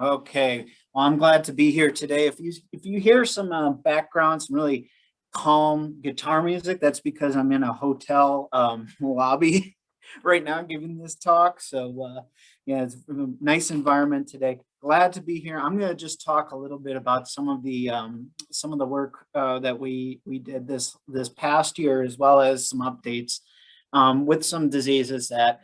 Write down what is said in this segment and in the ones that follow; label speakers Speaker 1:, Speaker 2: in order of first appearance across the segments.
Speaker 1: Okay, well, I'm glad to be here today. If you hear some background, some really calm guitar music, that's because I'm in a hotel lobby right now giving this talk. So yeah, it's a nice environment today. Glad to be here. I'm going to just talk a little bit about some of the work that we did this past year, as well as some updates with some diseases that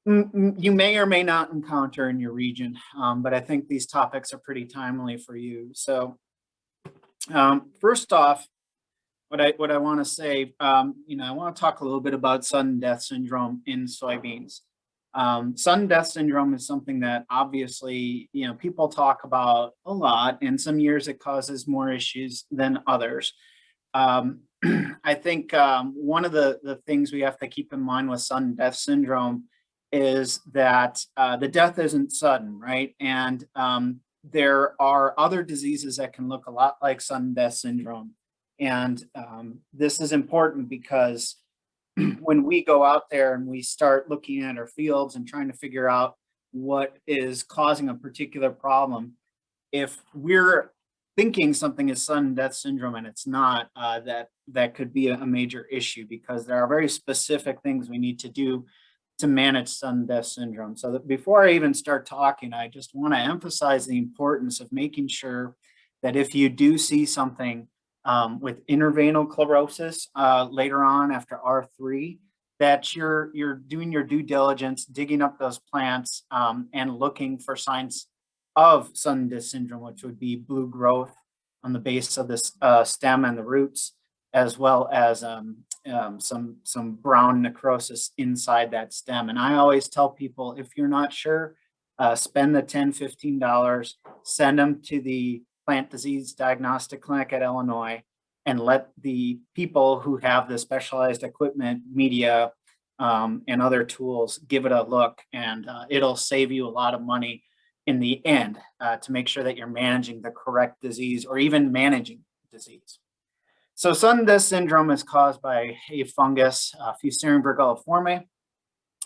Speaker 1: you may or may not encounter in your region, but I think these topics are pretty timely for you. So first off, what I want to say, I want to talk a little bit about sudden death syndrome in soybeans. Sudden death syndrome is something that obviously, people talk about a lot, and some years it causes more issues than others. I think one of the things we have to keep in mind with sudden death syndrome is that the death isn't sudden, right? And there are other diseases that can look a lot like sudden death syndrome. And this is important because when we go out there and we start looking at our fields and trying to figure out what is causing a particular problem, if we're thinking something is sudden death syndrome and it's not, that could be a major issue, because there are very specific things we need to do to manage sudden death syndrome. So that before I even start talking, I just want to emphasize the importance of making sure that if you do see something with intervenal chlorosis later on after R3, that you're doing your due diligence, digging up those plants and looking for signs of sudden death syndrome, which would be blue growth on the base of this stem and the roots, as well as some brown necrosis inside that stem. And I always tell people, if you're not sure, spend the $10-15, send them to the Plant Disease Diagnostic Clinic at Illinois, and let the people who have the specialized equipment, media, and other tools give it a look, and it'll save you a lot of money in the end to make sure that you're managing the correct disease, or even managing disease. So sudden death syndrome is caused by a fungus, Fusarium virguliforme.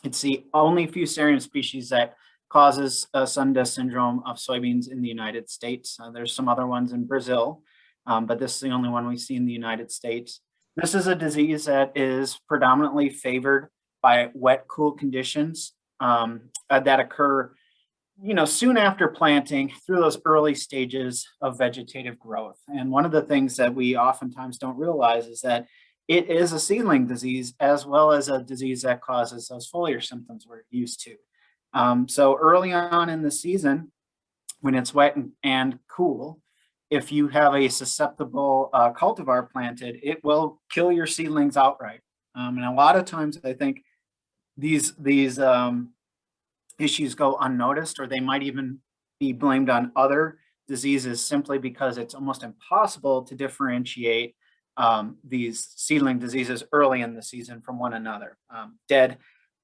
Speaker 1: It's the only Fusarium species that causes sudden death syndrome of soybeans in the United States. There's some other ones in Brazil, but this is the only one we see in the United States. This is a disease that is predominantly favored by wet, cool conditions that occur soon after planting, through those early stages of vegetative growth. And one of the things that we oftentimes don't realize is that it is a seedling disease, as well as a disease that causes those foliar symptoms we're used to. So early on in the season, when it's wet and cool, if you have a susceptible cultivar planted, it will kill your seedlings outright. And a lot of times I think these issues go unnoticed, or they might even be blamed on other diseases, simply because it's almost impossible to differentiate these seedling diseases early in the season from one another.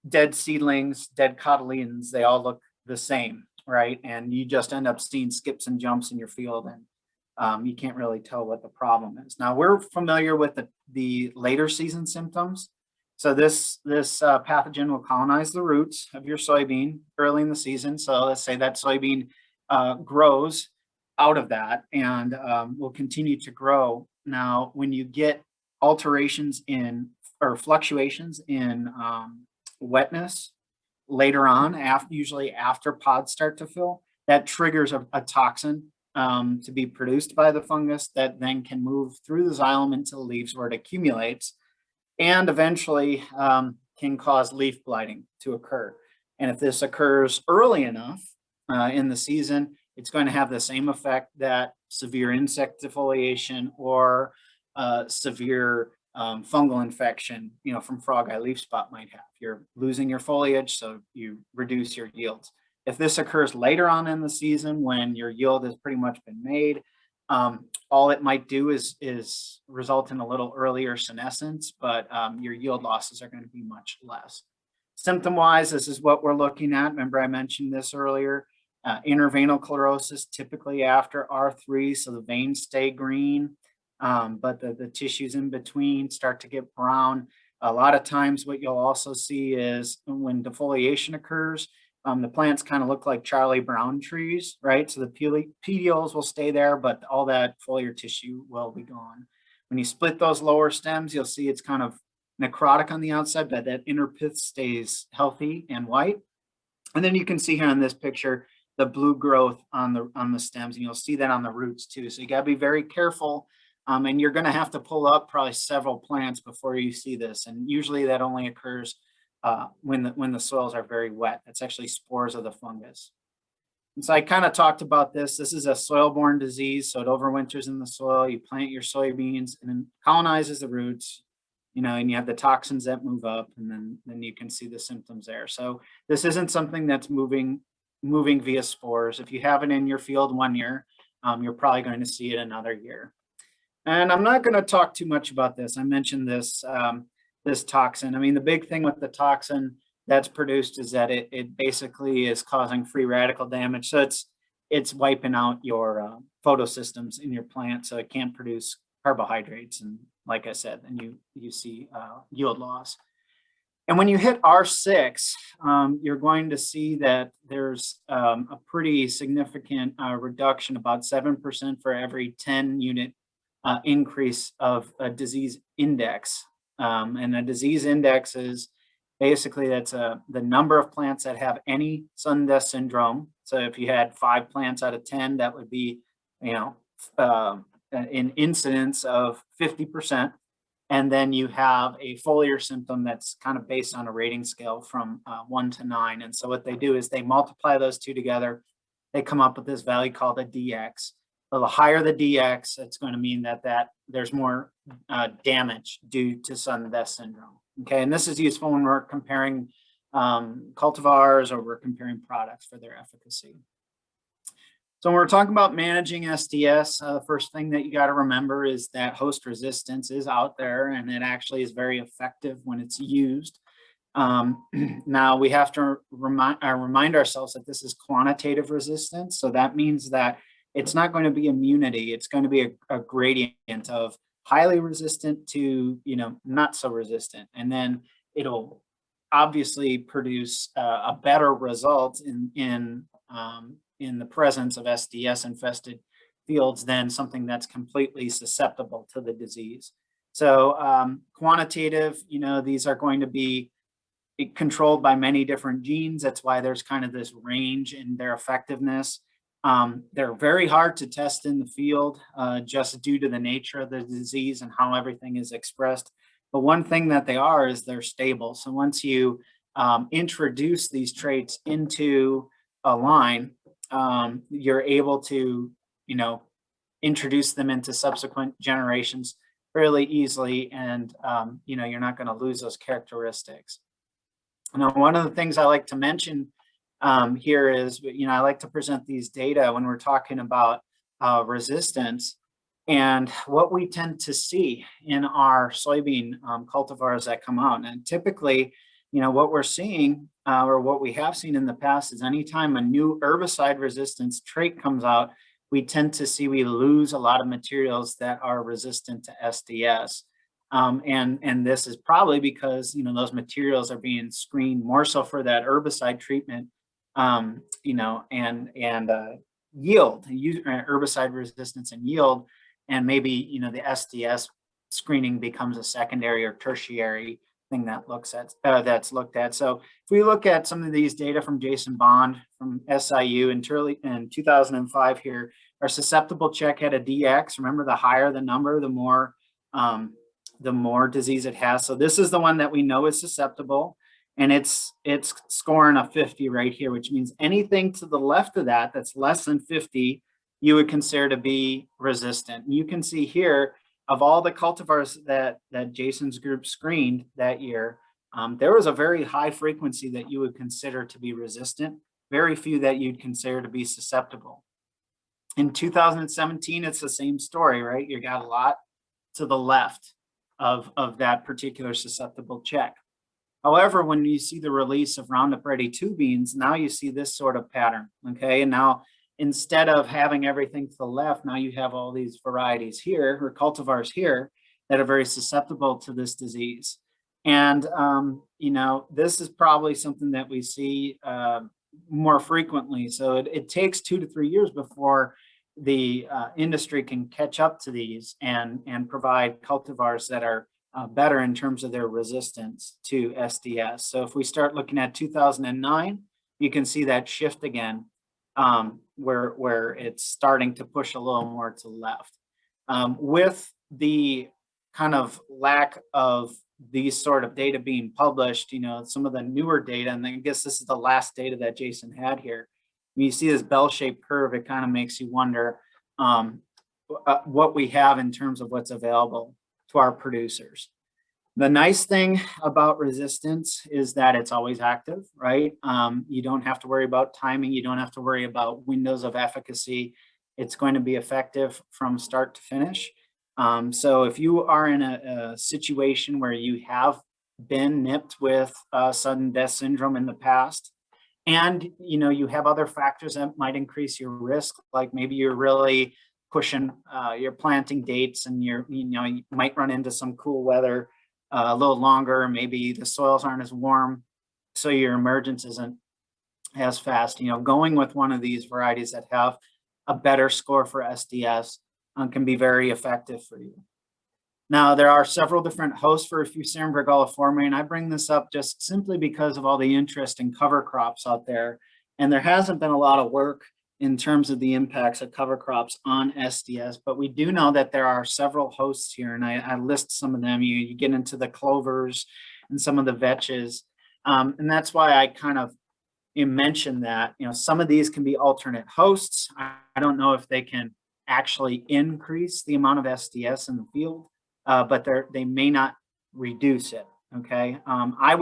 Speaker 1: Dead seedlings, dead cotyledons, they all look the same, right? And you just end up seeing skips and jumps in your field, and you can't really tell what the problem is. Now, we're familiar with the later season symptoms. So this pathogen will colonize the roots of your soybean early in the season. So let's say that soybean grows out of that and will continue to grow. Now, when you get alterations in, or fluctuations in wetness later on, usually after pods start to fill, that triggers a toxin to be produced by the fungus that then can move through the xylem into the leaves, where it accumulates, and eventually can cause leaf blighting to occur. And if this occurs early enough in the season, it's going to have the same effect that severe insect defoliation or severe fungal infection, from frog eye leaf spot might have. You're losing your foliage, so you reduce your yields. If this occurs later on in the season, when your yield has pretty much been made, all it might do is result in a little earlier senescence, but your yield losses are going to be much less. Symptom-wise, this is what we're looking at. Remember, I mentioned this earlier. Intervenal chlorosis, typically after R3, so the veins stay green, but the tissues in between start to get brown. A lot of times what you'll also see is when defoliation occurs, The plants kind of look like Charlie Brown trees, right? So the petioles will stay there, but all that foliar tissue will be gone. When you split those lower stems, you'll see it's kind of necrotic on the outside, but that inner pith stays healthy and white. And then you can see here in this picture, the blue growth on the stems, and you'll see that on the roots too. So you got to be very careful. And you're going to have to pull up probably several plants before you see this. And usually that only occurs when the soils are very wet. That's actually spores of the fungus. And so I kind of talked about this. This is a soil-borne disease, so it overwinters in the soil. You plant your soybeans and then colonizes the roots, and you have the toxins that move up, and then you can see the symptoms there. So this isn't something that's moving via spores. If you have it in your field 1 year, you're probably going to see it another year. And I'm not going to talk too much about this. I mentioned this this toxin. I mean, the big thing with the toxin that's produced is that it basically is causing free radical damage. So it's wiping out your photosystems in your plant, so it can't produce carbohydrates. And like I said, then you see yield loss. And when you hit R6, you're going to see that there's a pretty significant reduction, about 7% for every 10 unit increase of a disease index. And a disease index is basically that's the number of plants that have any sudden death syndrome. So if you had 5 plants out of 10, that would be, an incidence of 50%. And then you have a foliar symptom that's kind of based on a rating scale from 1 to 9. And so what they do is they multiply those two together. They come up with this value called a DX. So the higher the DX, it's going to mean that there's more damage due to sudden death syndrome. Okay, and this is useful when we're comparing cultivars or we're comparing products for their efficacy. So when we're talking about managing SDS, the first thing that you got to remember is that host resistance is out there, and it actually is very effective when it's used. Now we have to remind ourselves that this is quantitative resistance. So that means that it's not going to be immunity. It's going to be a gradient of highly resistant to, not so resistant. And then it'll obviously produce a better result in the presence of SDS infested fields than something that's completely susceptible to the disease. So quantitative, these are going to be controlled by many different genes. That's why there's kind of this range in their effectiveness. They're very hard to test in the field just due to the nature of the disease and how everything is expressed. But one thing that they are is they're stable. So once you introduce these traits into a line, you're able to, introduce them into subsequent generations fairly easily, and you're not going to lose those characteristics. Now, one of the things I like to mention here is, I like to present these data when we're talking about resistance, and what we tend to see in our soybean cultivars that come out. And typically, what we're seeing or what we have seen in the past is anytime a new herbicide resistance trait comes out, we tend to see we lose a lot of materials that are resistant to SDS. And this is probably because, those materials are being screened more so for that herbicide treatment, and yield, herbicide resistance and yield, and maybe, the SDS screening becomes a secondary or tertiary thing that that's looked at. So if we look at some of these data from Jason Bond from SIU in 2005 here, our susceptible check had a DX. Remember, the higher the number, the more disease it has. So this is the one that we know is susceptible, and it's scoring a 50 right here, which means anything to the left of that that's less than 50, you would consider to be resistant. And you can see here, of all the cultivars that Jason's group screened that year, there was a very high frequency that you would consider to be resistant, very few that you'd consider to be susceptible. In 2017, it's the same story, right? You got a lot to the left of that particular susceptible check. However, when you see the release of Roundup Ready 2 beans, now you see this sort of pattern, okay? And now, instead of having everything to the left, now you have all these varieties here, or cultivars here, that are very susceptible to this disease. And, this is probably something that we see more frequently. So it takes 2 to 3 years before the industry can catch up to these and provide cultivars that are better in terms of their resistance to SDS. So if we start looking at 2009, you can see that shift again, where it's starting to push a little more to the left. With the kind of lack of these sort of data being published, some of the newer data, and I guess this is the last data that Jason had here. When you see this bell-shaped curve, it kind of makes you wonder what we have in terms of what's available to our producers. The nice thing about resistance is that it's always active, right? You don't have to worry about timing. You don't have to worry about windows of efficacy. It's going to be effective from start to finish. So if you are in a situation where you have been nipped with sudden death syndrome in the past, and you have other factors that might increase your risk, like maybe you're really pushing your planting dates, and you might run into some cool weather a little longer, maybe the soils aren't as warm, so your emergence isn't as fast. Going with one of these varieties that have a better score for SDS can be very effective for you. Now, there are several different hosts for Fusarium virguliforme, and I bring this up just simply because of all the interest in cover crops out there. And there hasn't been a lot of work in terms of the impacts of cover crops on SDS, but we do know that there are several hosts here, and I list some of them. You get into the clovers and some of the vetches, and that's why I kind of mentioned that, some of these can be alternate hosts. I don't know if they can actually increase the amount of SDS in the field, but they may not reduce it. Okay, I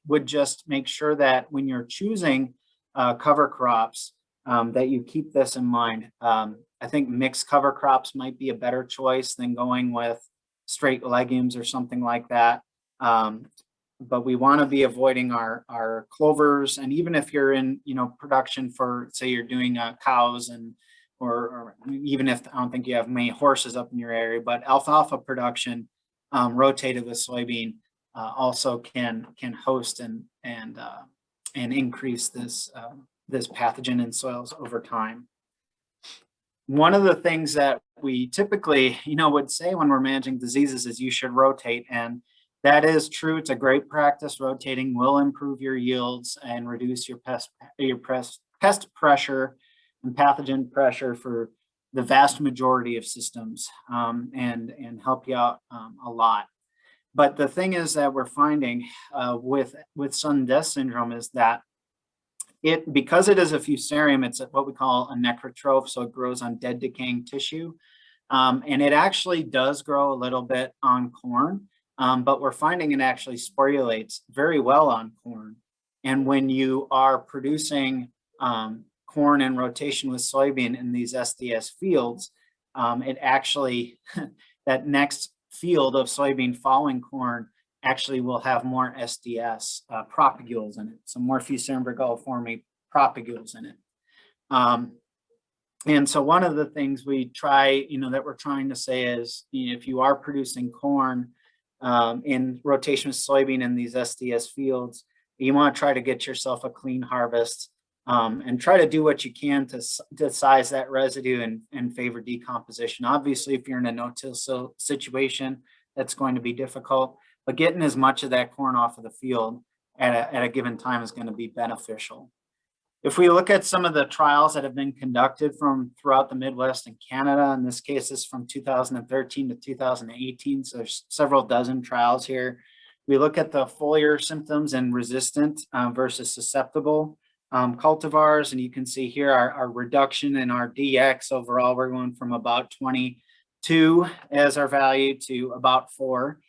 Speaker 1: would just make sure that when you're choosing cover crops, that you keep this in mind. I think mixed cover crops might be a better choice than going with straight legumes or something like that. But we want to be avoiding our clovers, and even if you're in production for, say, you're doing cows, and or even if I don't think you have many horses up in your area, but alfalfa production rotated with soybean also can host and increase this pathogen in soils over time. One of the things that we typically would say when we're managing diseases is you should rotate, and that is true. It's a great practice. Rotating will improve your yields and reduce your pest pressure and pathogen pressure for the vast majority of systems, and help you out a lot. But the thing is that we're finding with sudden death syndrome is that because it is a fusarium, it's what we call a necrotroph, so it grows on dead decaying tissue, and it actually does grow a little bit on corn, but we're finding it actually sporulates very well on corn. And when you are producing corn in rotation with soybean in these SDS fields, it actually, that next field of soybean following corn actually will have more SDS propagules in it, so more Fusarium virguliforme propagules in it. And so one of the things we try, that we're trying to say is, if you are producing corn in rotation with soybean in these SDS fields, you want to try to get yourself a clean harvest, and try to do what you can to size that residue and favor decomposition. Obviously, if you're in a no-till situation, that's going to be difficult, but getting as much of that corn off of the field at a given time is going to be beneficial. If we look at some of the trials that have been conducted from throughout the Midwest and Canada, in this case is from 2013 to 2018, so there's several dozen trials here. We look at the foliar symptoms and resistant versus susceptible cultivars, and you can see here our reduction in our DX overall. We're going from about 22 as our value to about 4.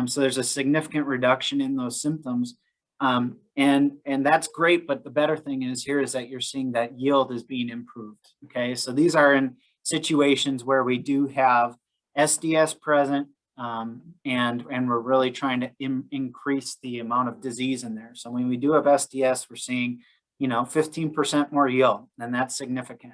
Speaker 1: So there's a significant reduction in those symptoms. And that's great, but the better thing is here is that you're seeing that yield is being improved. Okay, so these are in situations where we do have SDS present, and we're really trying to increase the amount of disease in there. So when we do have SDS, we're seeing 15% more yield, and that's significant.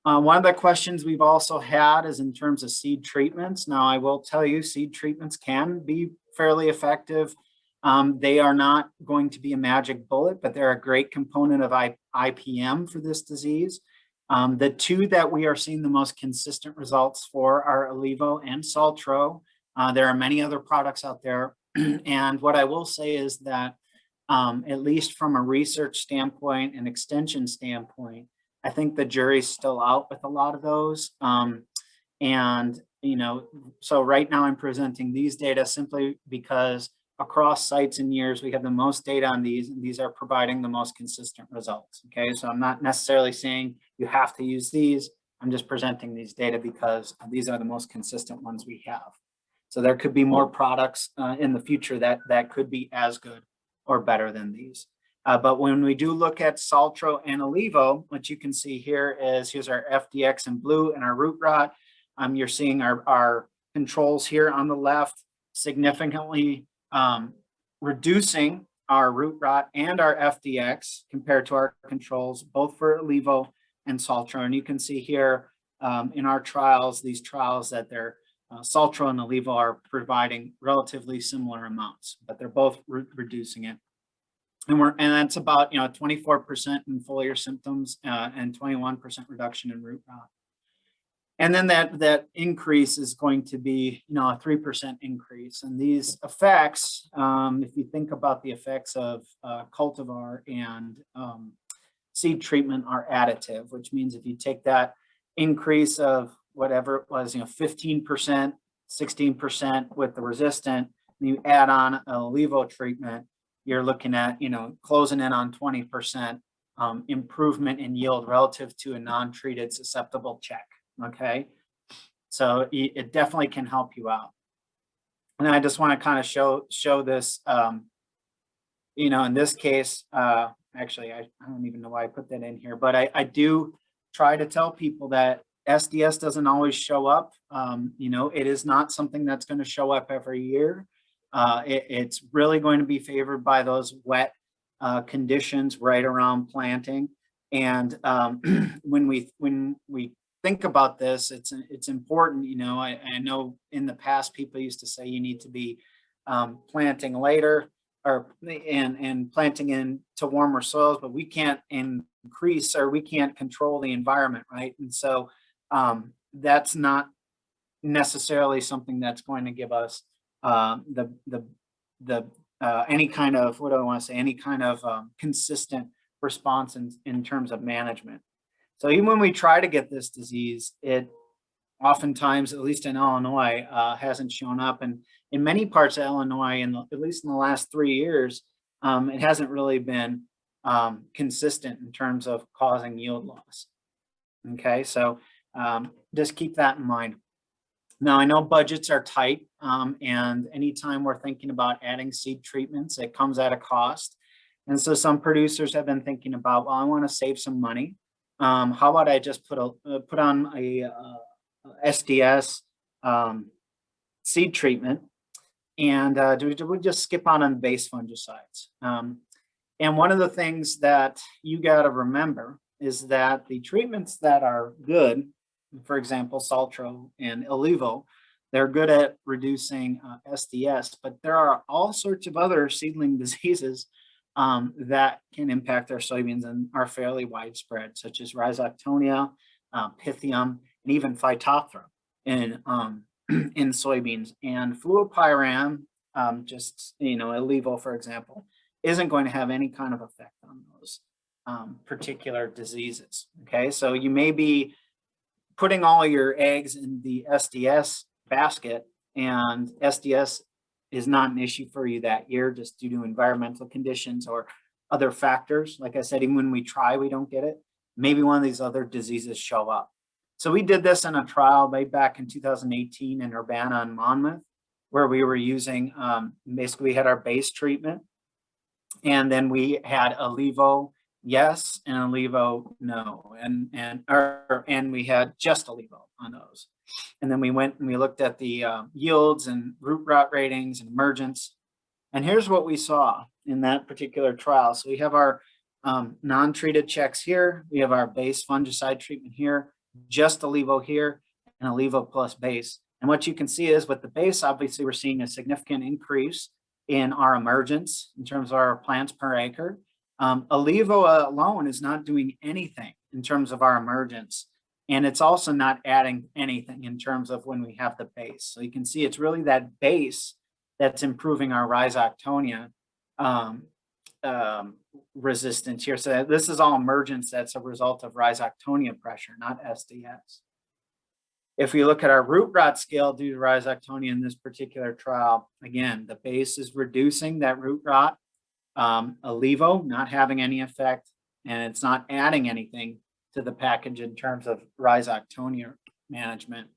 Speaker 1: One of the questions we've also had is in terms of seed treatments. Now, I will tell you, seed treatments can be fairly effective They are not going to be a magic bullet, but they're a great component of IPM for this disease. The two that we are seeing the most consistent results for are Olivo and Saltro. There are many other products out there. And what I will say is that at least from a research standpoint and extension standpoint, I think the jury's still out with a lot of those. And, you know, so right now I'm presenting these data simply because across sites and years, we have the most data on these, and these are providing the most consistent results. Okay, so I'm not necessarily saying you have to use these. I'm just presenting these data because these are the most consistent ones we have. So there could be more products in the future that could be as good or better than these. But when we do look at Saltro and Olivo, what you can see here is here's our FDX in blue and our root rot. You're seeing our controls here on the left significantly reducing our root rot and our FDX compared to our controls, both for Olivo and Saltro. And you can see here in our trials, these trials that they're Saltro and Olivo are providing relatively similar amounts, but they're both reducing it. And that's about 24% in foliar symptoms and 21% reduction in root rot. And then that increase is going to be a 3% increase. And these effects, if you think about the effects of cultivar and seed treatment, are additive, which means if you take that increase of whatever it was, 15%, 16% with the resistant, and you add on an Olivo treatment, you're looking at closing in on 20% improvement in yield relative to a non-treated susceptible check. Okay, so it definitely can help you out. And I just want to kind of show this, in this case, actually, I don't even know why I put that in here, but I do try to tell people that SDS doesn't always show up. It is not something that's going to show up every year. It's really going to be favored by those wet conditions right around planting. And when we think about this, it's important. I know in the past people used to say you need to be planting later and planting into warmer soils, but we can't increase or we can't control the environment, right? And so that's not necessarily something that's going to give us any kind of, what do I want to say, any kind of consistent response in terms of management. So even when we try to get this disease, it oftentimes, at least in Illinois, hasn't shown up. And in many parts of Illinois, at least in the last 3 years, it hasn't really been consistent in terms of causing yield loss. Okay, so just keep that in mind. Now, I know budgets are tight, and anytime we're thinking about adding seed treatments, it comes at a cost. And so some producers have been thinking about, well, I want to save some money. How about I just put on a SDS seed treatment, and do we just skip on base fungicides? And one of the things that you got to remember is that the treatments that are good, for example, Saltro and Olivo, they're good at reducing SDS, but there are all sorts of other seedling diseases that can impact our soybeans and are fairly widespread, such as Rhizoctonia, Pythium, and even Phytophthora in soybeans. And fluopyram, Olivo, for example, isn't going to have any kind of effect on those particular diseases. Okay, so you may be putting all your eggs in the SDS basket, and SDS is not an issue for you that year just due to environmental conditions or other factors. Like I said, even when we try, we don't get it. Maybe one of these other diseases show up. So we did this in a trial way back in 2018 in Urbana and Monmouth, where we were using, basically we had our base treatment, and then we had Olivo yes and Olivo no, and we had just Olivo on those. And then we went and we looked at the yields and root rot ratings and emergence. And here's what we saw in that particular trial. So we have our non-treated checks here. We have our base fungicide treatment here, just Olivo here, and Olivo plus base. And what you can see is with the base, obviously we're seeing a significant increase in our emergence in terms of our plants per acre. Olivo alone is not doing anything in terms of our emergence. And it's also not adding anything in terms of when we have the base. So you can see it's really that base that's improving our Rhizoctonia resistance here. So this is all emergence that's a result of Rhizoctonia pressure, not SDS. If we look at our root rot scale due to Rhizoctonia in this particular trial, again, the base is reducing that root rot. Olivo not having any effect, and it's not adding anything to the package in terms of Rhizoctonia management.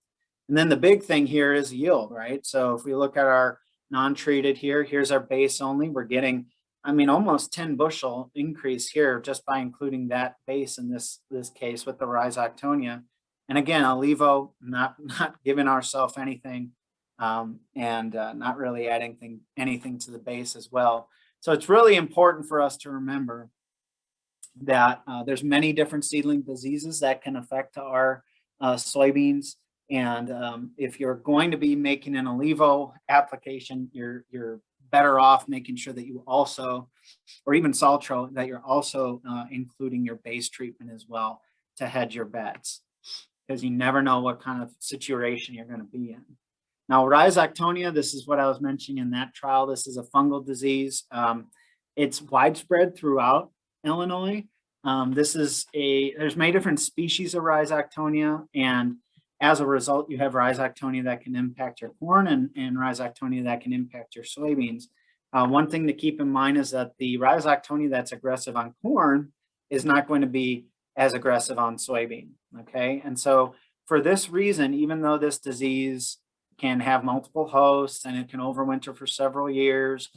Speaker 1: And then the big thing here is yield, right? So if we look at our non-treated here, here's our base only. We're getting, I mean, almost 10 bushel increase here just by including that base in this case with the Rhizoctonia. And again, Olivo not giving ourselves anything and not really adding anything to the base as well. So it's really important for us to remember that there's many different seedling diseases that can affect our soybeans. And if you're going to be making an Olivo application, you're better off making sure that you also, or even Saltro, that you're also including your base treatment as well to hedge your bets, because you never know what kind of situation you're going to be in. Now, Rhizoctonia, this is what I was mentioning in that trial. This is a fungal disease. It's widespread throughout Illinois. There's many different species of Rhizoctonia, and as a result, you have Rhizoctonia that can impact your corn and Rhizoctonia that can impact your soybeans. One thing to keep in mind is that the Rhizoctonia that's aggressive on corn is not going to be as aggressive on soybean, okay? And so for this reason, even though this disease can have multiple hosts and it can overwinter for several years,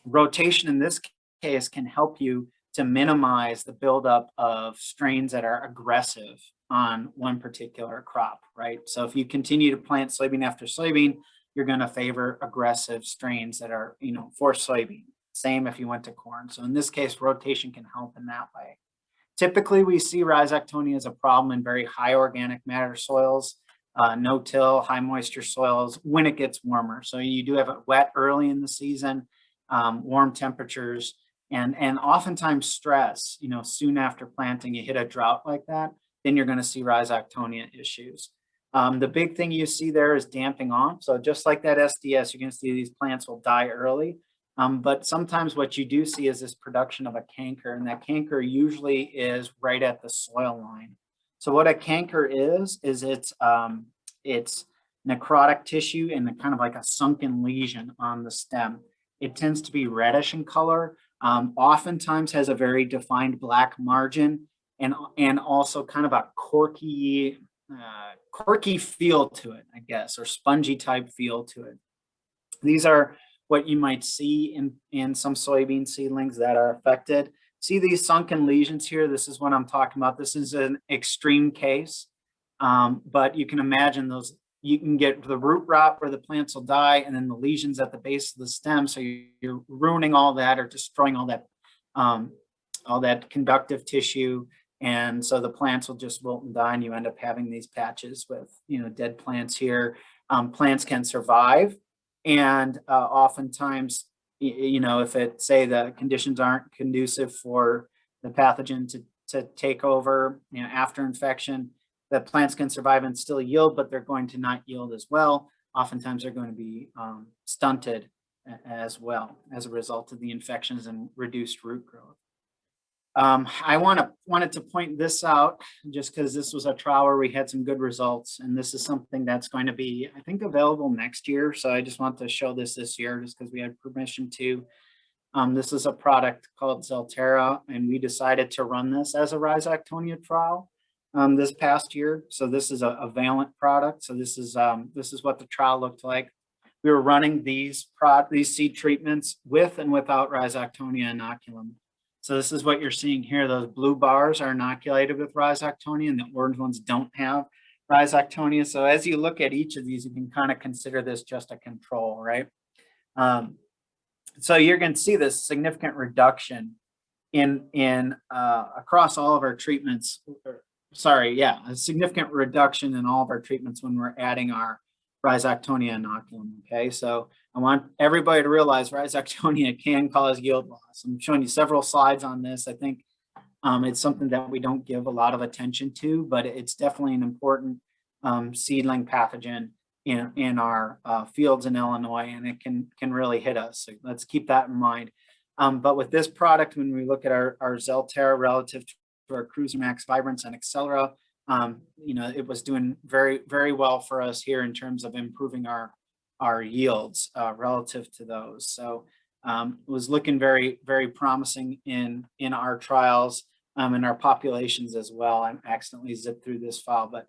Speaker 1: rotation in this case can help you to minimize the buildup of strains that are aggressive on one particular crop, right? So if you continue to plant soybean after soybean, you're going to favor aggressive strains that are, for soybean. Same if you went to corn. So in this case, rotation can help in that way. Typically, we see Rhizoctonia as a problem in very high organic matter soils, no-till, high moisture soils when it gets warmer. So you do have it wet early in the season, warm temperatures, and oftentimes stress, soon after planting, you hit a drought like that, then you're going to see Rhizoctonia issues. The big thing you see there is damping off. So just like that SDS, you're going to see these plants will die early. But sometimes what you do see is this production of a canker, and that canker usually is right at the soil line. So what a canker is it's necrotic tissue and kind of like a sunken lesion on the stem. It tends to be reddish in color, oftentimes has a very defined black margin, and also kind of a corky feel to it, I guess, or spongy type feel to it. These are what you might see in some soybean seedlings that are affected. See these sunken lesions here? This is what I'm talking about. This is an extreme case, but you can imagine those. You can get the root rot where the plants will die, and then the lesions at the base of the stem. So you're ruining all that or destroying all that conductive tissue. And so the plants will just wilt and die, and you end up having these patches with, dead plants here. Plants can survive. And oftentimes, if the conditions aren't conducive for the pathogen to take over, after infection, the plants can survive and still yield, but they're going to not yield as well. Oftentimes, they're going to be stunted as well as a result of the infections and reduced root growth. I wanted to point this out just because this was a trial where we had some good results, and this is something that's going to be, I think, available next year. So I just want to show this year just because we had permission to. This is a product called Zelterra, and we decided to run this as a Rhizoctonia trial this past year. So this is a valent product. So this is what the trial looked like. We were running these seed treatments with and without Rhizoctonia inoculum. So this is what you're seeing here. Those blue bars are inoculated with Rhizoctonia, and the orange ones don't have Rhizoctonia. So as you look at each of these, you can kind of consider this just a control, right? So you're going to see this significant reduction in across all of our treatments. A significant reduction in all of our treatments when we're adding our Rhizoctonia inoculum. Okay, so I want everybody to realize Rhizoctonia can cause yield loss. I'm showing you several slides on this. I think it's something that we don't give a lot of attention to, but it's definitely an important seedling pathogen in our fields in Illinois, and it can really hit us. So let's keep that in mind. But with this product, when we look at our Zelterra relative to our Cruiser Max Vibrance and Accelera, it was doing very, very well for us here in terms of improving our yields relative to those. So it was looking very, very promising in our trials and our populations as well. I accidentally zipped through this file, but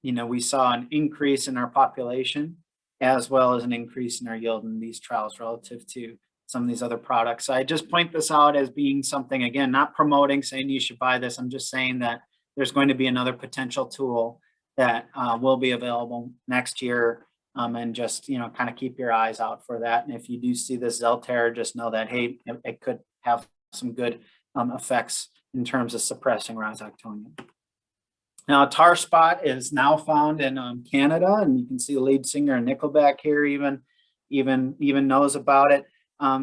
Speaker 1: we saw an increase in our population as well as an increase in our yield in these trials relative to some of these other products. So I just point this out as being something, again, not promoting, saying you should buy this. I'm just saying that there's going to be another potential tool that will be available next year, and just, kind of keep your eyes out for that. And if you do see this Zelterra, just know that, hey, it could have some good effects in terms of suppressing Rhizoctonia. Now, tar spot is now found in Canada, and you can see the lead singer Nickelback here even knows about it.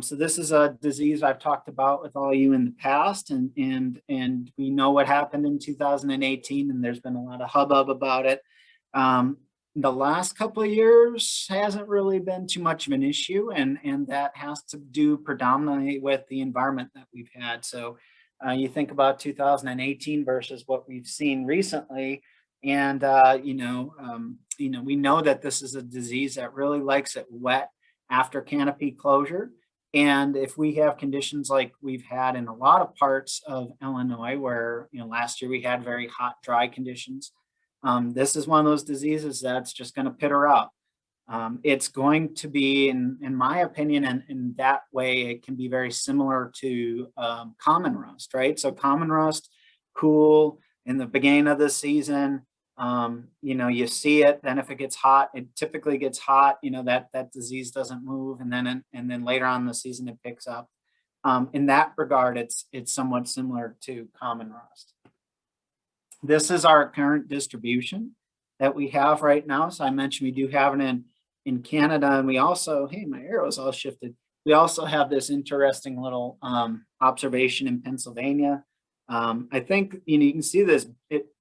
Speaker 1: So this is a disease I've talked about with all of you in the past, and we know what happened in 2018, and there's been a lot of hubbub about it. The last couple of years hasn't really been too much of an issue, and that has to do predominantly with the environment that we've had. So you think about 2018 versus what we've seen recently, and we know that this is a disease that really likes it wet after canopy closure. And if we have conditions like we've had in a lot of parts of Illinois, where last year we had very hot, dry conditions, this is one of those diseases that's just going to peter out. It's going to be, in my opinion, and in that way, it can be very similar to common rust, right? So common rust, cool in the beginning of the season. You see it, then if it gets hot, it typically gets hot, that disease doesn't move, and then later on in the season it picks up. In that regard, it's somewhat similar to common rust. This is our current distribution that we have right now. So I mentioned we do have it in Canada, and we also, hey, my arrow's all shifted. We also have this interesting little observation in Pennsylvania. I think you can see this.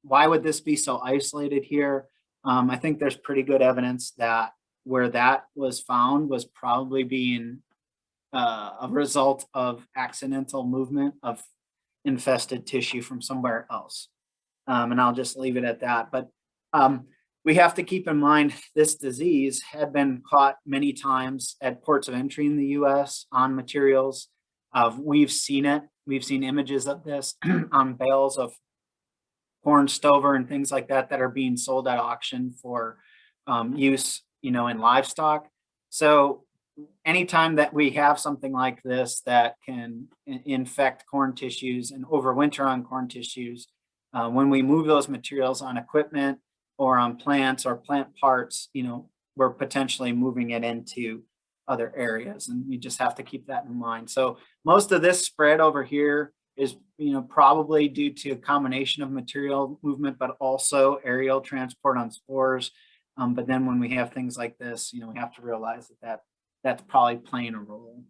Speaker 1: Why would this be so isolated here? I think there's pretty good evidence that where that was found was probably being a result of accidental movement of infested tissue from somewhere else. And I'll just leave it at that. But we have to keep in mind this disease had been caught many times at ports of entry in the U.S. on materials. We've seen it. We've seen images of this on bales of corn stover and things like that are being sold at auction for use, in livestock. So anytime that we have something like this that can infect corn tissues and overwinter on corn tissues, when we move those materials on equipment or on plants or plant parts, we're potentially moving it into other areas, and you just have to keep that in mind. So most of this spread over here is, probably due to a combination of material movement, but also aerial transport on spores. But then when we have things like this, we have to realize that's probably playing a role.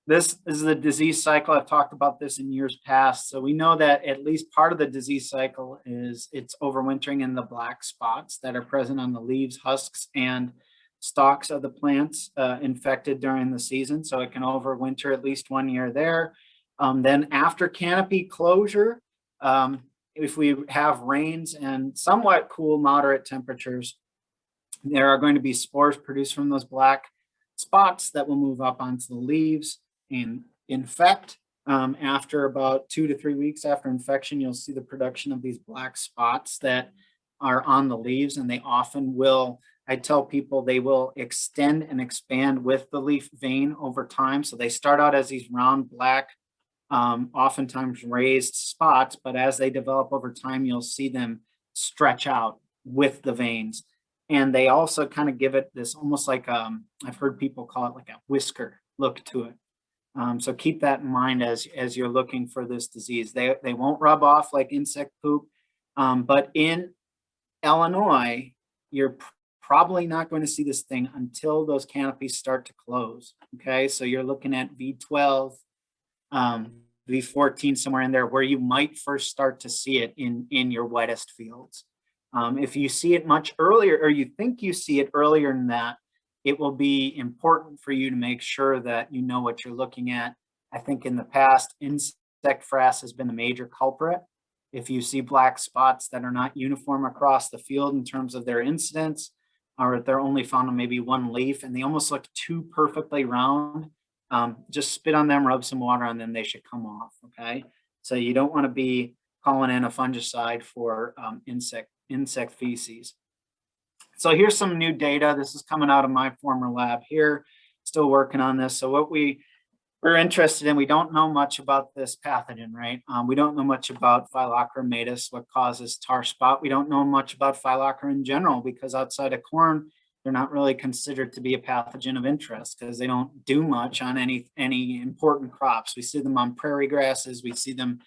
Speaker 1: This is the disease cycle. I've talked about this in years past. So we know that at least part of the disease cycle is it's overwintering in the black spots that are present on the leaves, husks, and stalks of the plants infected during the season. So it can overwinter at least 1 year there. Then after canopy closure, if we have rains and somewhat cool, moderate temperatures, there are going to be spores produced from those black spots that will move up onto the leaves and infect. After about 2 to 3 weeks after infection, you'll see the production of these black spots that are on the leaves, and they often will, I tell people, they will extend and expand with the leaf vein over time. So they start out as these round black, oftentimes raised spots, but as they develop over time, you'll see them stretch out with the veins. And they also kind of give it this almost like, I've heard people call it like a whisker look to it. So keep that in mind as you're looking for this disease. They won't rub off like insect poop, but in Illinois, you're probably not going to see this thing until those canopies start to close. Okay, so you're looking at V12, V14, somewhere in there, where you might first start to see it in your wettest fields. If you see it much earlier, or you think you see it earlier than that, it will be important for you to make sure that you know what you're looking at. I think in the past, insect frass has been the major culprit. If you see black spots that are not uniform across the field in terms of their incidence, or if they're only found on maybe one leaf and they almost look too perfectly round, just spit on them, rub some water on them, they should come off, okay? So you don't want to be calling in a fungicide for insect feces. So here's some new data. This is coming out of my former lab here, still working on this. So what we're interested in, we don't know much about this pathogen, right? We don't know much about Phyllochera matus, what causes tar spot. We don't know much about Phyllochera in general, because outside of corn, they're not really considered to be a pathogen of interest because they don't do much on any important crops. We see them on prairie grasses. We see them,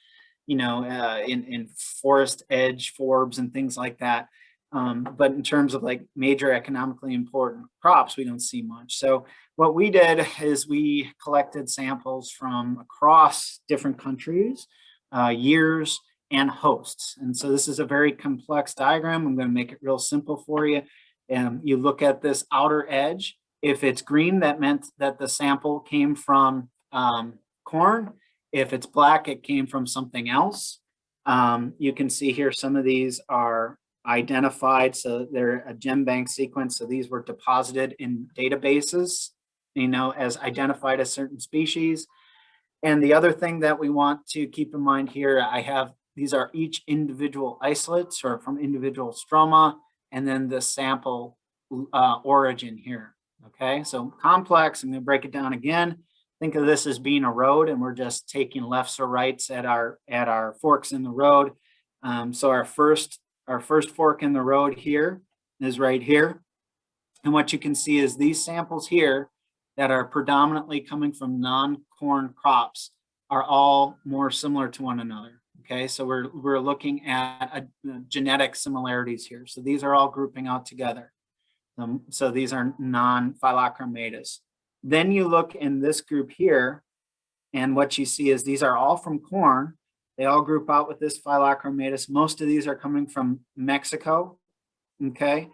Speaker 1: you know, in forest edge forbs and things like that. But in terms of like major economically important crops, we don't see much. So what we did is we collected samples from across different countries, years, and hosts. And so this is a very complex diagram. I'm going to make it real simple for you. You look at this outer edge. If it's green, that meant that the sample came from corn. If it's black, it came from something else. You can see here some of these are identified, so they're a GenBank sequence. So these were deposited in databases, you know, as identified as certain species. And the other thing that we want to keep in mind here, these are each individual isolates or from individual stroma, and then the sample origin here. Okay, so complex. I'm going to break it down again. Think of this as being a road, and we're just taking lefts or rights at our forks in the road. So our first fork in the road here is right here. And what you can see is these samples here that are predominantly coming from non-corn crops are all more similar to one another. Okay, so we're looking at genetic similarities here. So these are all grouping out together. So these are non-Phyllochera matus. Then you look in this group here, and what you see is these are all from corn. They all group out with this Phyllochera matus. Most of these are coming from Mexico, okay,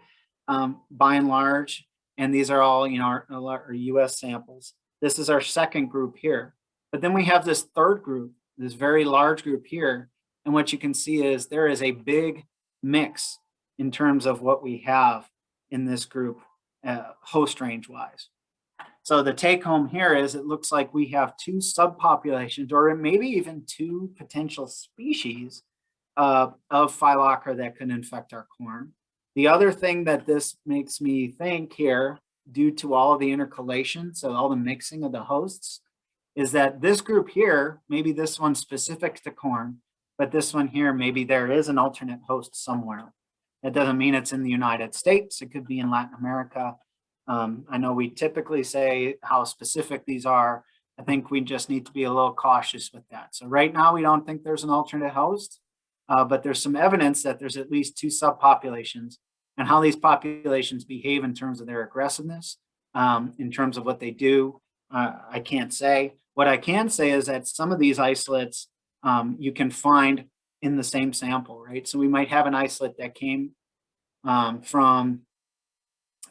Speaker 1: by and large. And these are all, you know, our US samples. This is our second group here. But then we have this third group, this very large group here. And what you can see is there is a big mix in terms of what we have in this group, host range wise. So the take home here is it looks like we have two subpopulations, or maybe even two potential species of Phyllochera that can infect our corn. The other thing that this makes me think here, due to all of the intercalation, so all the mixing of the hosts, is that this group here, maybe this one's specific to corn, but this one here, maybe there is an alternate host somewhere. That doesn't mean it's in the United States. It could be in Latin America. I know we typically say how specific these are. I think we just need to be a little cautious with that. So right now, we don't think there's an alternate host, but there's some evidence that there's at least two subpopulations, and how these populations behave in terms of their aggressiveness, in terms of what they do, I can't say. What I can say is that some of these isolates you can find in the same sample, right? So we might have an isolate that came from,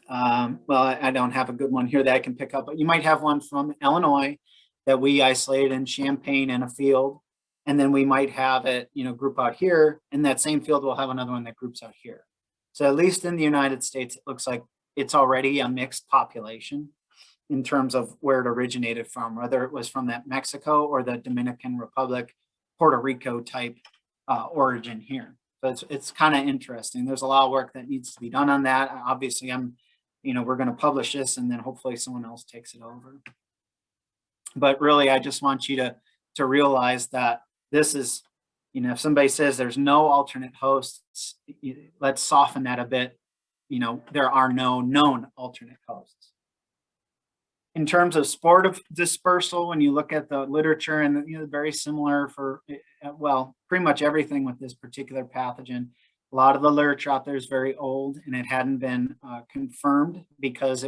Speaker 1: well, I don't have a good one here that I can pick up, but you might have one from Illinois that we isolated in Champaign in a field. And then we might have it, you know, group out here. In that same field, we'll have another one that groups out here. So at least in the United States, it looks like it's already a mixed population in terms of where it originated from, whether it was from that Mexico or the Dominican Republic, Puerto Rico type origin here. So it's kind of interesting. There's a lot of work that needs to be done on that. Obviously, we're going to publish this, and then hopefully someone else takes it over. But really, I just want you to realize that this is, you know, if somebody says there's no alternate hosts, let's soften that a bit. You know, there are no known alternate hosts. In terms of spore dispersal, when you look at the literature, and, you know, very similar for, well, pretty much everything with this particular pathogen, A lot of the literature out there is very old, and it hadn't been confirmed because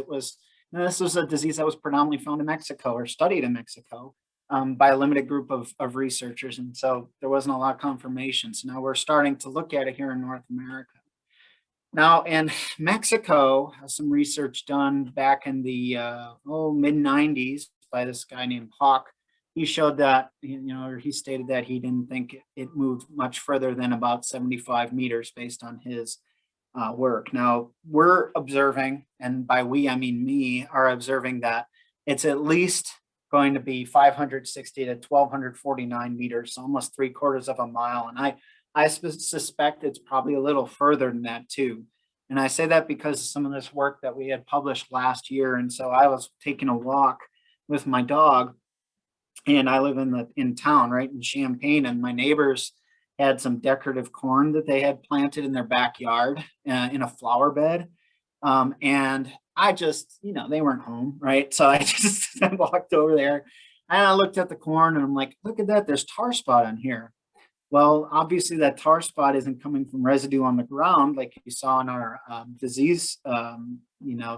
Speaker 1: this was a disease that was predominantly found in Mexico or studied in Mexico by a limited group of researchers. And so there wasn't a lot of confirmation. So now we're starting to look at it here in North America. Now in Mexico, some research done back in the mid 90s by this guy named Hawk. He showed that, or he stated that he didn't think it moved much further than about 75 meters based on his work. Now we're observing, and by we, I mean me, are observing that it's at least going to be 560 to 1249 meters, so almost 3/4 of a mile. And I suspect it's probably a little further than that too. And I say that because of some of this work that we had published last year. And so I was taking a walk with my dog, and I live in town, right in Champaign, and my neighbors had some decorative corn that they had planted in their backyard in a flower bed. And I just, they weren't home, right? So I just walked over there and I looked at the corn and I'm like, look at that, there's tar spot on here. Well, obviously that tar spot isn't coming from residue on the ground like you saw in our disease,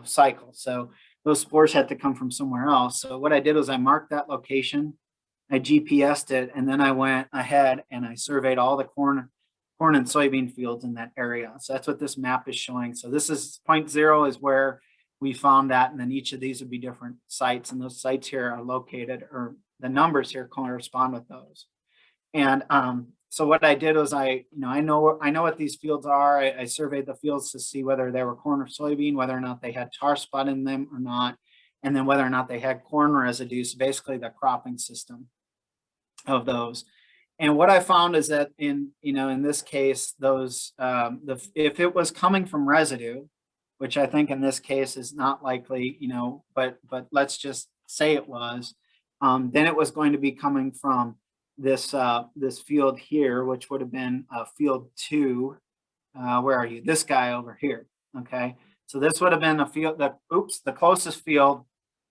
Speaker 1: cycle. So those spores had to come from somewhere else. So what I did was I marked that location, I GPSed it, and then I went ahead and I surveyed all the corn and soybean fields in that area. So that's what this map is showing. So this is point 0 is where we found that, and then each of these would be different sites, and those sites here are located, or the numbers here correspond with those. And so what I did was I know what these fields are. I surveyed the fields to see whether they were corn or soybean, whether or not they had tar spot in them or not, and then whether or not they had corn residue, so basically the cropping system of those. And what I found is that in this case, those if it was coming from residue, which I think in this case is not likely, but let's just say it was, then it was going to be coming from this field here, which would have been field 2. Where are you? This guy over here. Okay, so this would have been a field the closest field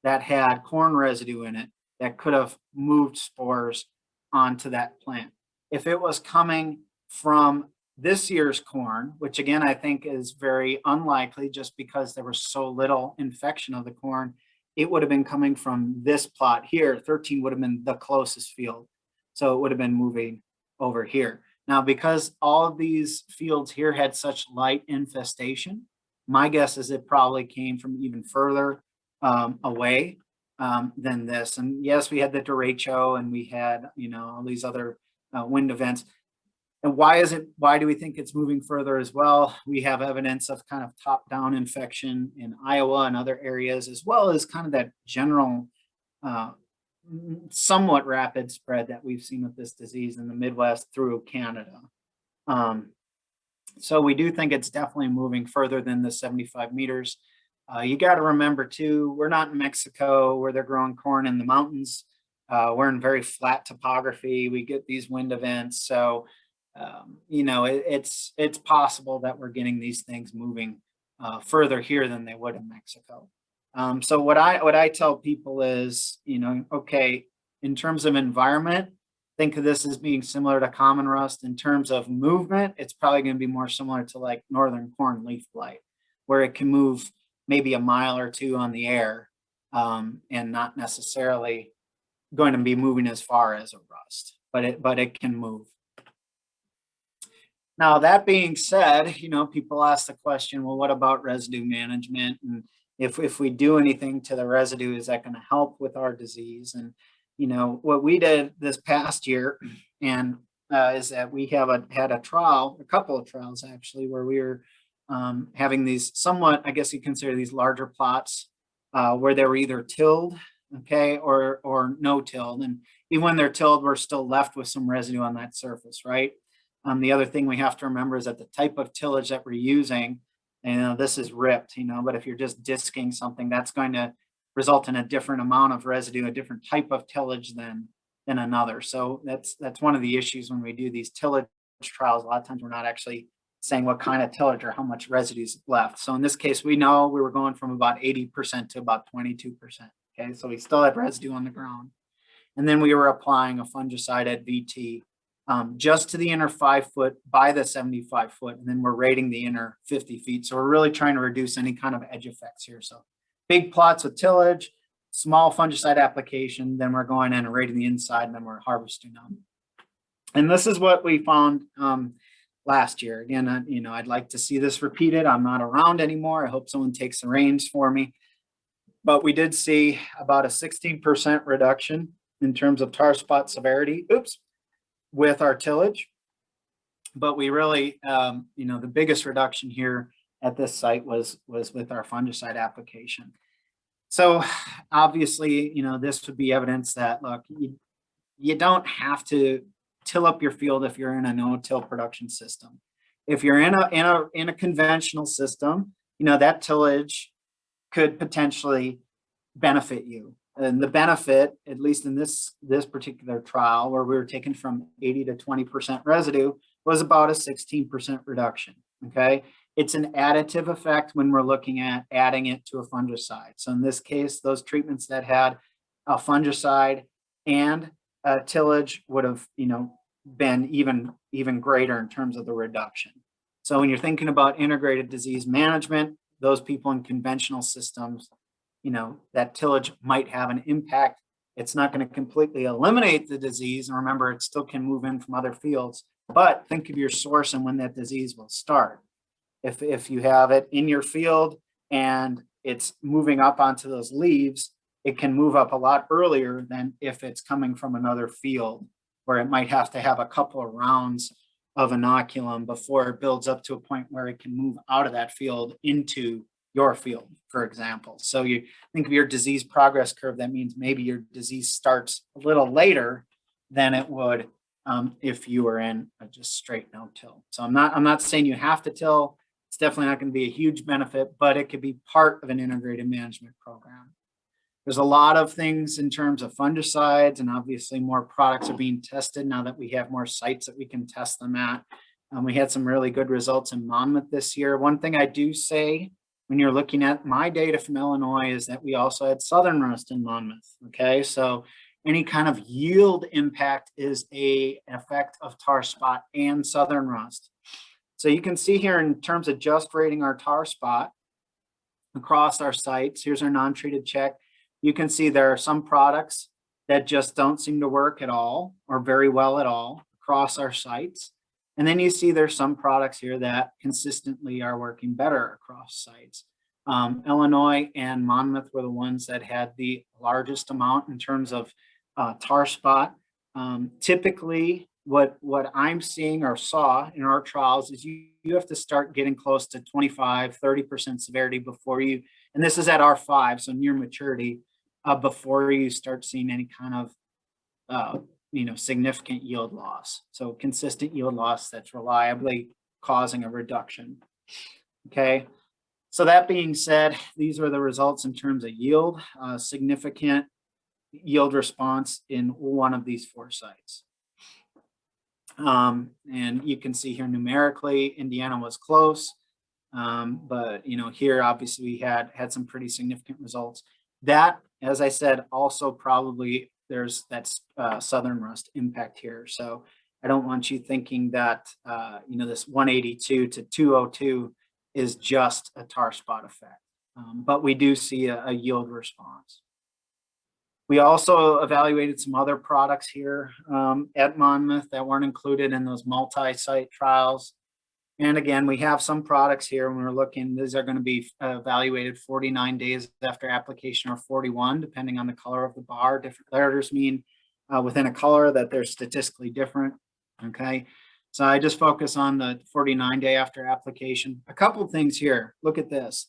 Speaker 1: that had corn residue in it that could have moved spores onto that plant. If it was coming from this year's corn, which again I think is very unlikely just because there was so little infection of the corn, it would have been coming from this plot here. 13 would have been the closest field. So it would have been moving over here. Now, because all of these fields here had such light infestation, my guess is it probably came from even further away than this. And yes, we had the derecho and we had, all these other wind events. And why do we think it's moving further as well? We have evidence of kind of top-down infection in Iowa and other areas, as well as kind of that general somewhat rapid spread that we've seen with this disease in the Midwest through Canada. So we do think it's definitely moving further than the 75 meters. You got to remember too, we're not in Mexico where they're growing corn in the mountains. We're in very flat topography. We get these wind events. So, it's possible that we're getting these things moving further here than they would in Mexico. So what I tell people is, okay, in terms of environment, think of this as being similar to common rust. In terms of movement, it's probably going to be more similar to like northern corn leaf blight, where it can move maybe a mile or two on the air and not necessarily going to be moving as far as a rust, but it can move. Now, that being said, people ask the question, well, what about residue management? And if we do anything to the residue, is that going to help with our disease? And, what we did this past year and is that we had a couple of trials actually, where we were having these somewhat, I guess you consider these larger plots where they were either tilled, okay, or no tilled. And even when they're tilled, we're still left with some residue on that surface, right? The other thing we have to remember is that the type of tillage that we're using, this is ripped, but if you're just disking something, that's going to result in a different amount of residue, a different type of tillage than another. So that's one of the issues when we do these tillage trials. A lot of times we're not actually saying what kind of tillage or how much residue is left. So in this case, we know we were going from about 80% to about 22%. Okay, so we still had residue on the ground. And then we were applying a fungicide at VT just to the inner 5 foot by the 75 foot, and then we're rating the inner 50 feet. So we're really trying to reduce any kind of edge effects here. So big plots with tillage, small fungicide application, then we're going in and rating the inside, and then we're harvesting them. And this is what we found last year. Again, I'd like to see this repeated. I'm not around anymore. I hope someone takes the reins for me. But we did see about a 16% reduction in terms of tar spot severity, with our tillage. But we really, the biggest reduction here at this site was with our fungicide application. So obviously, this would be evidence that, look, you don't have to till up your field if you're in a no-till production system. If you're in a conventional system, that tillage could potentially benefit you. And the benefit, at least in this particular trial, where we were taking from 80 to 20% residue, was about a 16% reduction. Okay, it's an additive effect when we're looking at adding it to a fungicide. So in this case, those treatments that had a fungicide and tillage would have, been even greater in terms of the reduction. So when you're thinking about integrated disease management, those people in conventional systems, that tillage might have an impact. It's not going to completely eliminate the disease. And remember, it still can move in from other fields, but think of your source and when that disease will start. If you have it in your field and it's moving up onto those leaves, it can move up a lot earlier than if it's coming from another field, where it might have to have a couple of rounds of inoculum before it builds up to a point where it can move out of that field into your field, for example. So you think of your disease progress curve, that means maybe your disease starts a little later than it would if you were in a just straight no-till. So I'm not saying you have to till. It's definitely not going to be a huge benefit, but it could be part of an integrated management program. There's a lot of things in terms of fungicides, and obviously more products are being tested now that we have more sites that we can test them at. We had some really good results in Monmouth this year. One thing I do say when you're looking at my data from Illinois is that we also had southern rust in Monmouth. Okay, so any kind of yield impact is an effect of tar spot and southern rust. So you can see here in terms of just rating our tar spot across our sites, here's our non-treated check. You can see there are some products that just don't seem to work at all or very well at all across our sites. And then you see there's some products here that consistently are working better across sites. Illinois and Monmouth were the ones that had the largest amount in terms of tar spot. Typically, what I'm seeing or saw in our trials is you have to start getting close to 25, 30% severity before you, and this is at R5, so near maturity, before you start seeing any kind of significant yield loss. So consistent yield loss that's reliably causing a reduction. Okay, so that being said, these are the results in terms of yield, significant yield response in one of these 4 sites. And you can see here numerically, Indiana was close, but here obviously we had some pretty significant results. That, as I said, also probably there's that southern rust impact here. So I don't want you thinking that this 182 to 202 is just a tar spot effect, but we do see a yield response. We also evaluated some other products here at Monmouth that weren't included in those multi-site trials. And again, we have some products here when we're looking, these are going to be evaluated 49 days after application or 41, depending on the color of the bar. Different letters mean within a color that they're statistically different. Okay, so I just focus on the 49-day after application. A couple of things here. Look at this.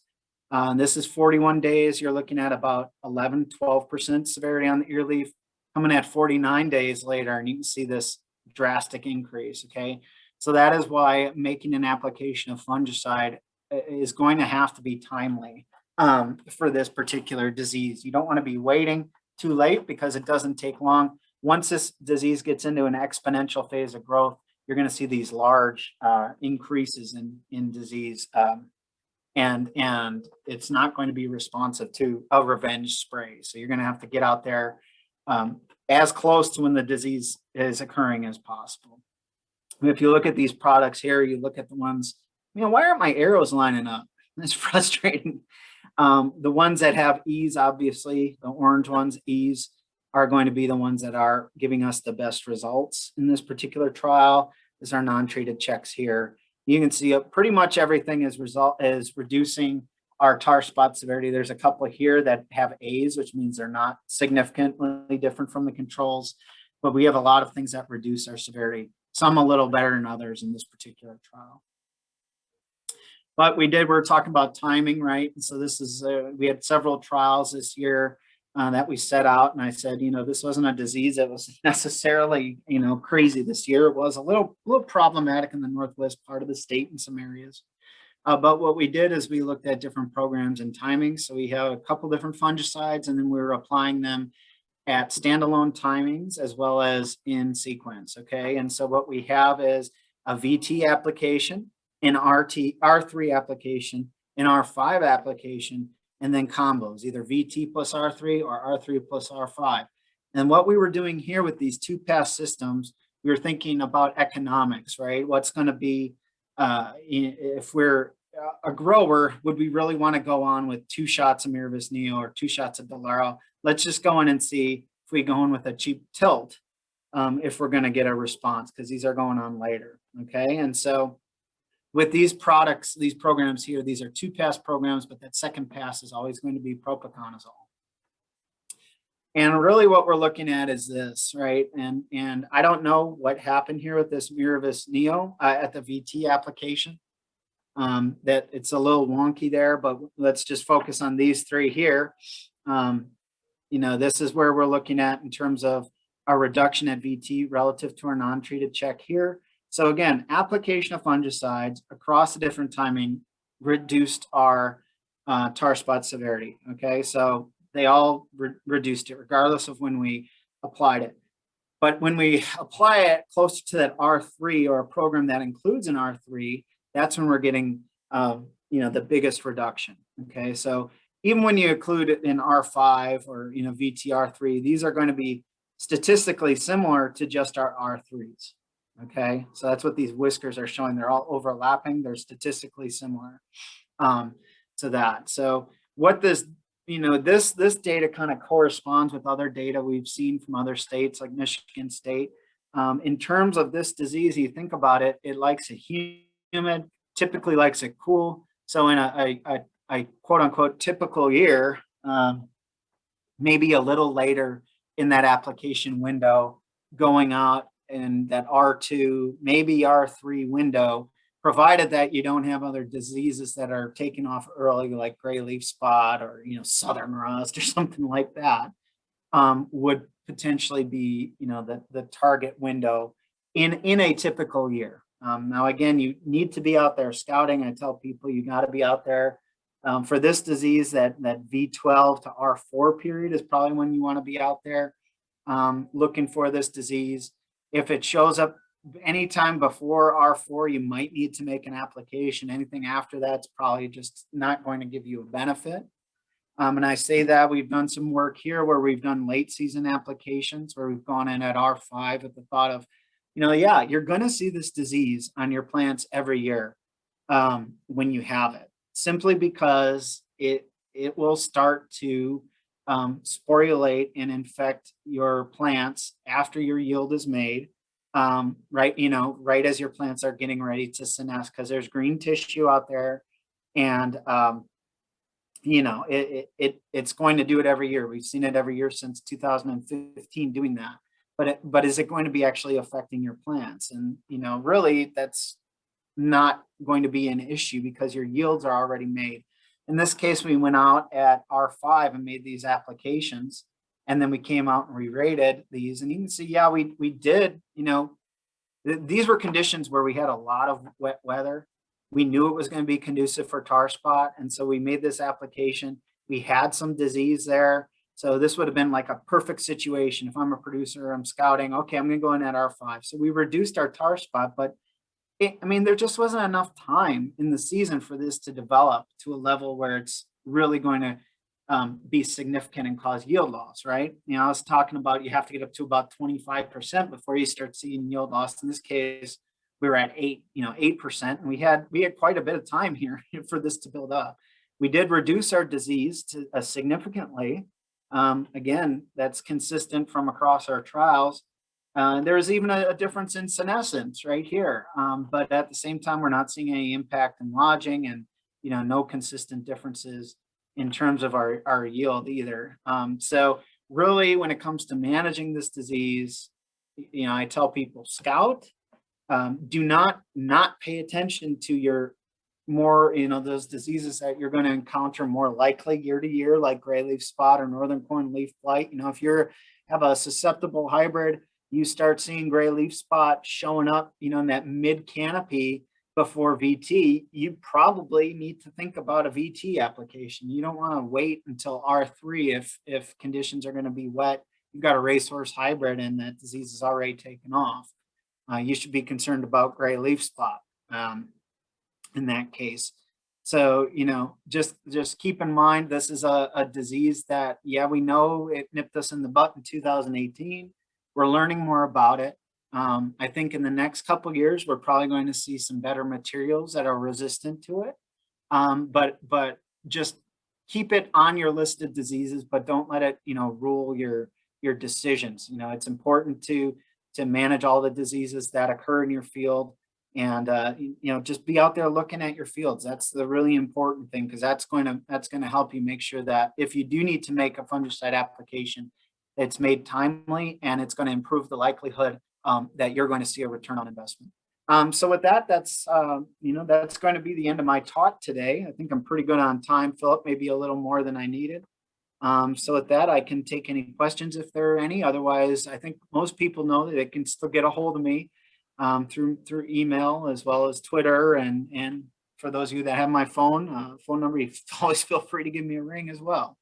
Speaker 1: This is 41 days. You're looking at about 11, 12% severity on the ear leaf. Coming at 49 days later, and you can see this drastic increase. Okay, so that is why making an application of fungicide is going to have to be timely for this particular disease. You don't want to be waiting too late because it doesn't take long. Once this disease gets into an exponential phase of growth, you're going to see these large increases in disease. And it's not going to be responsive to a revenge spray. So you're going to have to get out there as close to when the disease is occurring as possible. If you look at these products here, you look at the ones, why aren't my arrows lining up? It's frustrating. The ones that have E's, obviously, the orange ones, E's, are going to be the ones that are giving us the best results in this particular trial. These are non-treated checks here. You can see pretty much everything is reducing our tar spot severity. There's a couple here that have A's, which means they're not significantly different from the controls, but we have a lot of things that reduce our severity. Some a little better than others in this particular trial. But we're talking about timing, right? And so this is, we had several trials this year that we set out, and I said, this wasn't a disease that was necessarily, crazy this year. It was a little problematic in the northwest part of the state in some areas. But what we did is we looked at different programs and timings. So we have a couple different fungicides, and then we were applying them at standalone timings as well as in sequence, okay? And so what we have is a VT application, an R3 application, an R5 application, and then combos, either VT plus R3 or R3 plus R5. And what we were doing here with these two pass systems, we were thinking about economics, right? What's going to be, if we're a grower, would we really want to go on with 2 shots of Miravis Neo or 2 shots of Delaro? Let's just go in and see if we go in with a cheap tilt, if we're going to get a response, because these are going on later, okay? And so with these products, these programs here, these are 2-pass programs, but that second pass is always going to be propiconazole. And really what we're looking at is this, right? And I don't know what happened here with this Miravis Neo at the VT application. That it's a little wonky there, but let's just focus on these 3 here. This is where we're looking at in terms of a reduction at VT relative to our non-treated check here. So again, application of fungicides across the different timing reduced our tar spot severity, okay? So they all reduced it regardless of when we applied it. But when we apply it closer to that R3 or a program that includes an R3, that's when we're getting, the biggest reduction, okay? So even when you include it in R5 or, VTR3, these are going to be statistically similar to just our R3s. Okay, so that's what these whiskers are showing. They're all overlapping. They're statistically similar to that. So what this, this data kind of corresponds with other data we've seen from other states like Michigan State. In terms of this disease, you think about it, it likes it humid, typically likes it cool. So in a quote unquote typical year, maybe a little later in that application window, going out in that R2, maybe R3 window, provided that you don't have other diseases that are taken off early, like gray leaf spot or, southern rust or something like that, would potentially be, the target window in a typical year. Now, again, you need to be out there scouting. I tell people you got to be out there. For this disease, that V12 to R4 period is probably when you want to be out there looking for this disease. If it shows up anytime before R4, you might need to make an application. Anything after that's probably just not going to give you a benefit. And I say that we've done some work here where we've done late season applications where we've gone in at R5 with the thought of, yeah, you're going to see this disease on your plants every year when you have it, simply because it will start to sporulate and infect your plants after your yield is made, right as your plants are getting ready to senesce, because there's green tissue out there, and it's going to do it every year. We've seen it every year since 2015 doing that. But is it going to be actually affecting your plants? And really that's not going to be an issue because your yields are already made. In this case, we went out at R5 and made these applications, and then we came out and re-rated these, and you can see, yeah, we did, these were conditions where we had a lot of wet weather. We knew it was going to be conducive for tar spot, and so we made this application. We had some disease there, so this would have been like a perfect situation. If I'm a producer, I'm scouting, okay, I'm going to go in at R5. So we reduced our tar spot, but there just wasn't enough time in the season for this to develop to a level where it's really going to be significant and cause yield loss, right? You know, I was talking about you have to get up to about 25% before you start seeing yield loss. In this case, we were at 8%, and we had quite a bit of time here for this to build up. We did reduce our disease to significantly. Again, that's consistent from across our trials. There's even a difference in senescence right here, but at the same time, we're not seeing any impact in lodging, and no consistent differences in terms of our yield either. So really, when it comes to managing this disease, I tell people, scout. Do not pay attention to your more, those diseases that you're going to encounter more likely year to year, like gray leaf spot or northern corn leaf blight. If you have a susceptible hybrid, you start seeing gray leaf spot showing up, in that mid canopy before VT, you probably need to think about a VT application. You don't want to wait until R3 if conditions are going to be wet. You've got a racehorse hybrid and that disease is already taken off. You should be concerned about gray leaf spot in that case. So, just keep in mind, this is a disease that, we know it nipped us in the butt in 2018. We're learning more about it. I think in the next couple of years, we're probably going to see some better materials that are resistant to it. But just keep it on your list of diseases, but don't let it, rule your decisions. It's important to manage all the diseases that occur in your field, and just be out there looking at your fields. That's the really important thing, because that's going to help you make sure that if you do need to make a fungicide application, it's made timely, and it's going to improve the likelihood that you're going to see a return on investment. So with that, that's going to be the end of my talk today. I think I'm pretty good on time, Philip, maybe a little more than I needed. So with that, I can take any questions if there are any. Otherwise, I think most people know that they can still get a hold of me through email as well as Twitter. And for those of you that have my phone number, you always feel free to give me a ring as well.